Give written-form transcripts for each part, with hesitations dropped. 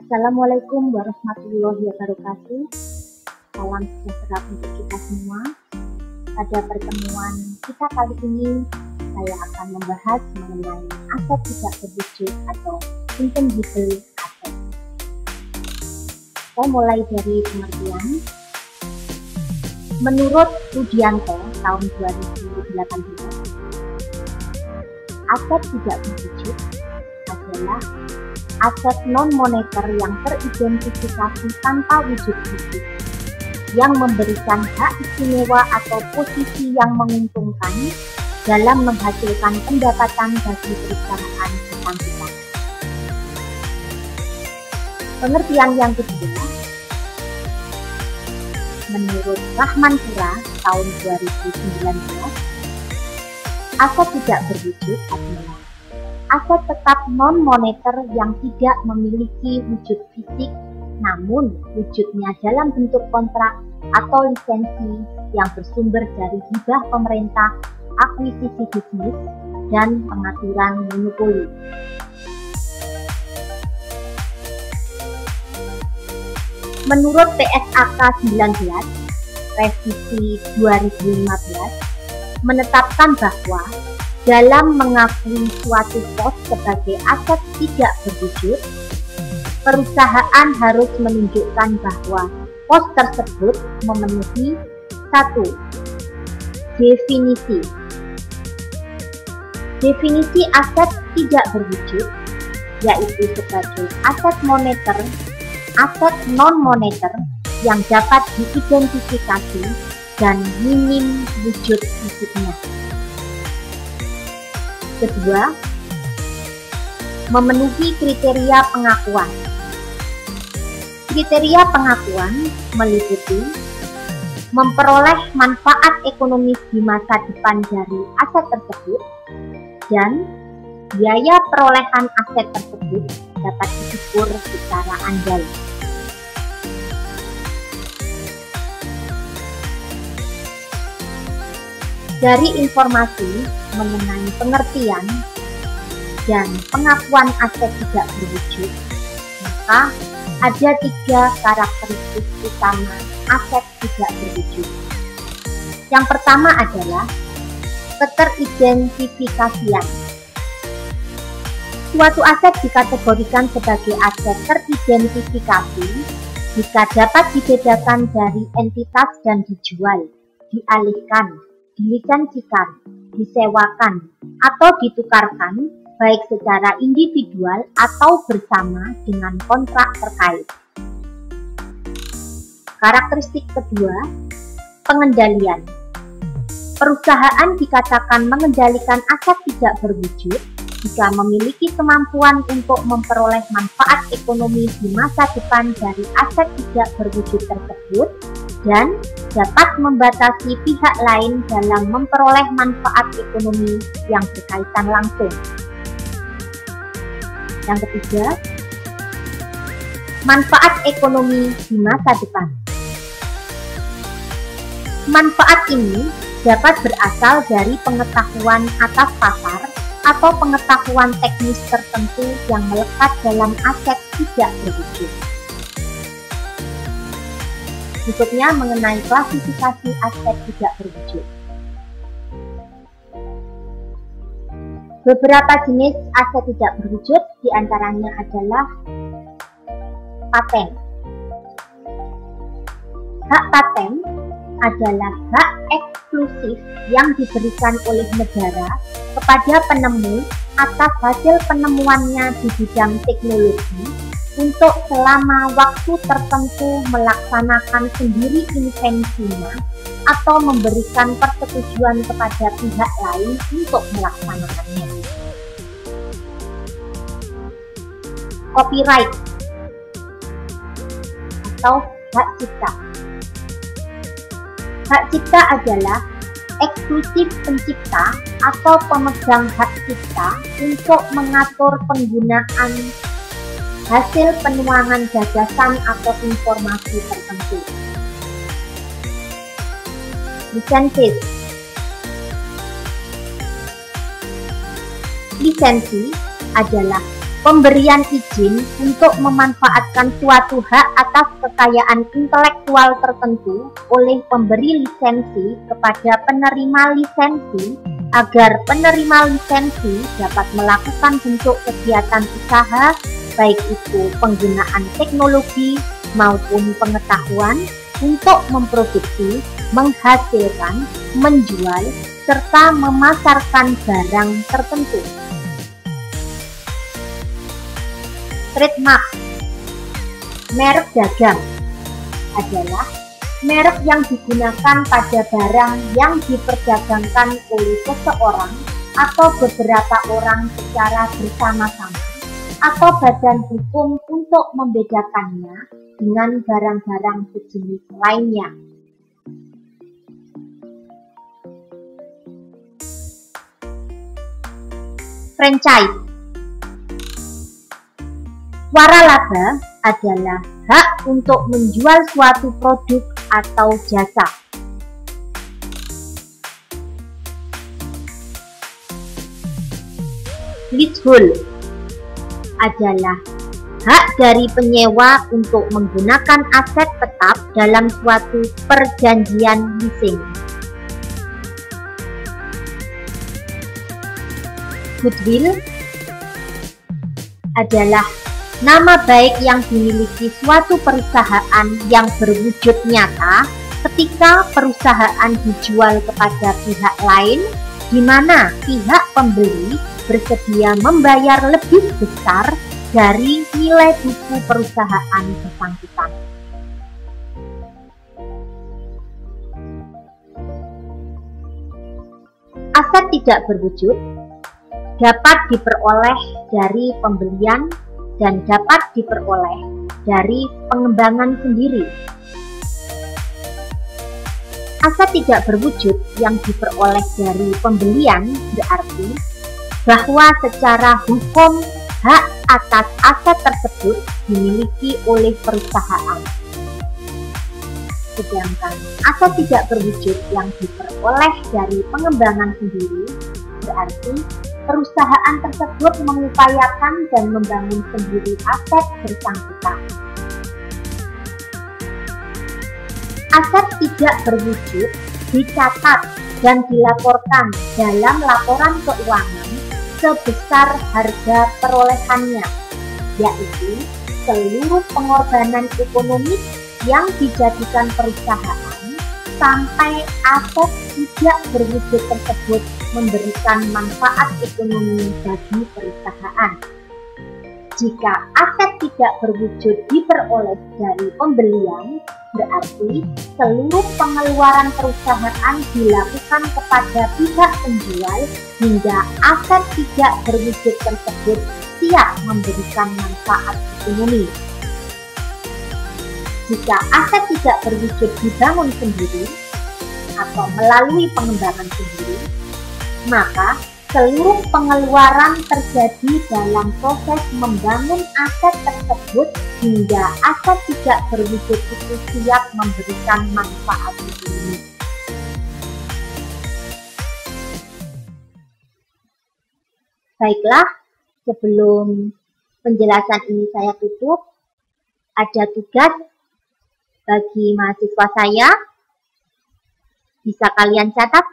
Assalamualaikum warahmatullahi wabarakatuh. Salam sejahtera untuk kita semua. Pada pertemuan kita kali ini, saya akan membahas mengenai aset tidak berwujud atau intangible asset. Saya mulai dari pengertian. Menurut Rudianto tahun 2018, aset tidak berwujud adalah aset non-moneter yang teridentifikasi tanpa wujud fisik, yang memberikan hak istimewa atau posisi yang menguntungkan dalam menghasilkan pendapatan bagi perusahaan bersangkutan. Pengertian yang kedua, menurut Rahmanpura tahun 2019, aset tidak berwujud adalah aset tetap non-moneter yang tidak memiliki wujud fisik, namun wujudnya dalam bentuk kontrak atau lisensi yang bersumber dari hibah pemerintah, akuisisi bisnis, dan pengaturan monopoli. Menurut PSAK 19, revisi 2015, menetapkan bahwa dalam mengakui suatu pos sebagai aset tidak berwujud, perusahaan harus menunjukkan bahwa pos tersebut memenuhi 1. Definisi aset tidak berwujud, yaitu sebagai aset moneter, aset non-moneter yang dapat diidentifikasi dan minim wujud fisiknya. Kedua, memenuhi kriteria pengakuan. Kriteria pengakuan meliputi memperoleh manfaat ekonomis di masa depan dari aset tersebut, dan biaya perolehan aset tersebut dapat diukur secara andal. Dari informasi mengenai pengertian dan pengakuan aset tidak berwujud, maka ada 3 karakteristik utama aset tidak berwujud. Yang pertama adalah keteridentifikasian. Suatu aset dikategorikan sebagai aset teridentifikasi jika dapat dibedakan dari entitas dan dijual, dialihkan, dilisensikan, disewakan, atau ditukarkan baik secara individual atau bersama dengan kontrak terkait. Karakteristik kedua, pengendalian. Perusahaan dikatakan mengendalikan aset tidak berwujud jika memiliki kemampuan untuk memperoleh manfaat ekonomi di masa depan dari aset tidak berwujud tersebut dan dapat membatasi pihak lain dalam memperoleh manfaat ekonomi yang berkaitan langsung. Yang ketiga, manfaat ekonomi di masa depan. Manfaat ini dapat berasal dari pengetahuan atas pasar atau pengetahuan teknis tertentu yang melekat dalam aset tidak berwujud. Berikutnya mengenai klasifikasi aset tidak berwujud. Beberapa jenis aset tidak berwujud diantaranya adalah paten. Hak paten adalah hak eksklusif yang diberikan oleh negara kepada penemu atas hasil penemuannya di bidang teknologi untuk selama waktu tertentu melaksanakan sendiri invensinya atau memberikan persetujuan kepada pihak lain untuk melaksanakannya. Copyright atau hak cipta. Hak cipta adalah eksklusif pencipta atau pemegang hak cipta untuk mengatur penggunaan hasil penuangan gagasan atau informasi tertentu. Lisensi adalah Pemberian izin untuk memanfaatkan suatu hak atas kekayaan intelektual tertentu oleh pemberi lisensi kepada penerima lisensi agar penerima lisensi dapat melakukan bentuk kegiatan usaha, baik itu penggunaan teknologi maupun pengetahuan untuk memproduksi, menghasilkan, menjual, serta memasarkan barang tertentu. Trademark, merek dagang, adalah merek yang digunakan pada barang yang diperdagangkan oleh seseorang atau beberapa orang secara bersama-sama atau badan hukum untuk membedakannya dengan barang-barang sejenis lainnya. Franchise, waralaba adalah hak untuk menjual suatu produk atau jasa. Leasehold adalah hak dari penyewa untuk menggunakan aset tetap dalam suatu perjanjian leasing. Goodwill adalah nama baik yang dimiliki suatu perusahaan yang berwujud nyata ketika perusahaan dijual kepada pihak lain, di mana pihak pembeli bersedia membayar lebih besar dari nilai buku perusahaan bersangkutan. Aset tidak berwujud dapat diperoleh dari pembelian dan dapat diperoleh dari pengembangan sendiri. Aset tidak berwujud yang diperoleh dari pembelian berarti bahwa secara hukum hak atas aset tersebut dimiliki oleh perusahaan. Sedangkan aset tidak berwujud yang diperoleh dari pengembangan sendiri berarti perusahaan tersebut mengupayakan dan membangun sendiri aset bersangkutan. Aset tidak berwujud dicatat dan dilaporkan dalam laporan keuangan sebesar harga perolehannya, yaitu seluruh pengorbanan ekonomi yang dijadikan perusahaan sampai aset tidak berwujud tersebut memberikan manfaat ekonomi bagi perusahaan. Jika aset tidak berwujud diperoleh dari pembelian, berarti seluruh pengeluaran perusahaan dilakukan kepada pihak penjual hingga aset tidak berwujud tersebut siap memberikan manfaat ekonomi. Jika aset tidak berwujud dibangun sendiri atau melalui pengembangan sendiri, maka seluruh pengeluaran terjadi dalam proses membangun aset tersebut hingga aset tidak berwujud itu siap memberikan manfaat ekonomi. Baiklah, sebelum penjelasan ini saya tutup, ada tugas bagi mahasiswa saya. Bisa kalian catat?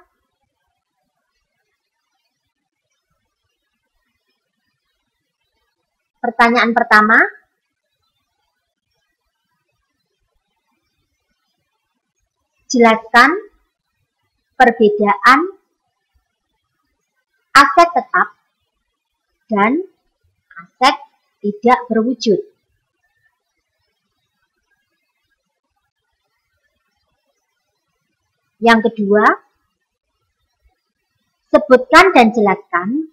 Pertanyaan pertama, jelaskan perbedaan aset tetap dan aset tidak berwujud. Yang kedua, sebutkan dan jelaskan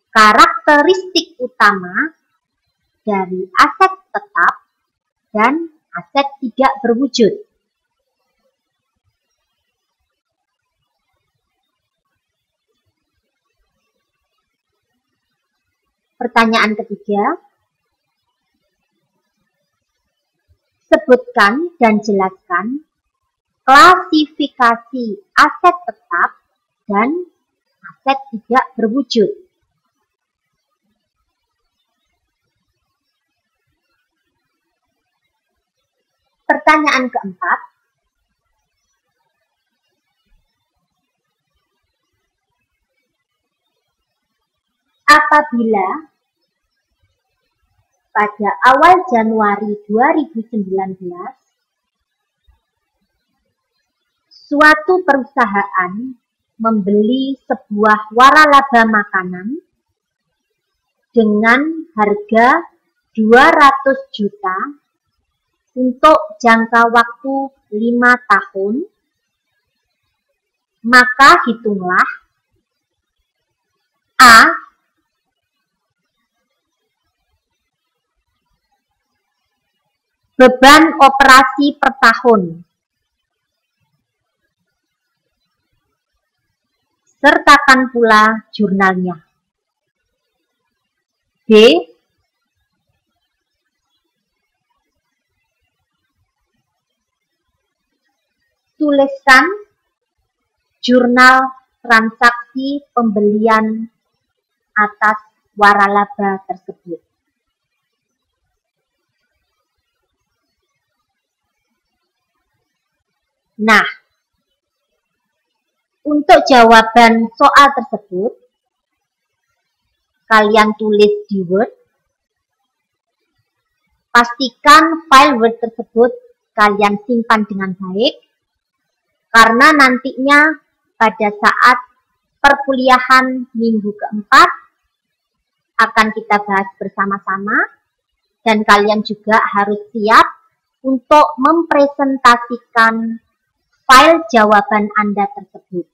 karakteristik utama dari aset tetap dan aset tidak berwujud. Pertanyaan ketiga, sebutkan dan jelaskan klasifikasi aset tetap dan aset tidak berwujud. Pertanyaan keempat, apabila pada awal Januari 2019 suatu perusahaan membeli sebuah waralaba makanan dengan harga 200 juta untuk jangka waktu 5 tahun, maka hitunglah A. Beban operasi per tahun, sertakan pula jurnalnya. B. Tuliskan jurnal transaksi pembelian atas waralaba tersebut. Nah, untuk jawaban soal tersebut, kalian tulis di Word. Pastikan file Word tersebut kalian simpan dengan baik, karena nantinya pada saat perkuliahan minggu keempat akan kita bahas bersama-sama, dan kalian juga harus siap untuk mempresentasikan file jawaban Anda tersebut.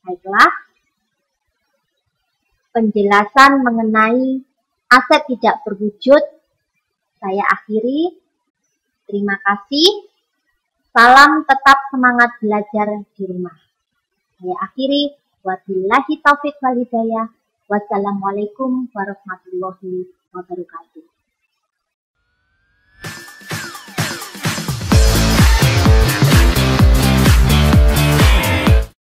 Baiklah, penjelasan mengenai aset tidak berwujud saya akhiri. Terima kasih. Salam tetap semangat belajar di rumah. Saya akhiri. Wabillahi taufiq wal hidayah. Wassalamualaikum warahmatullahi wabarakatuh.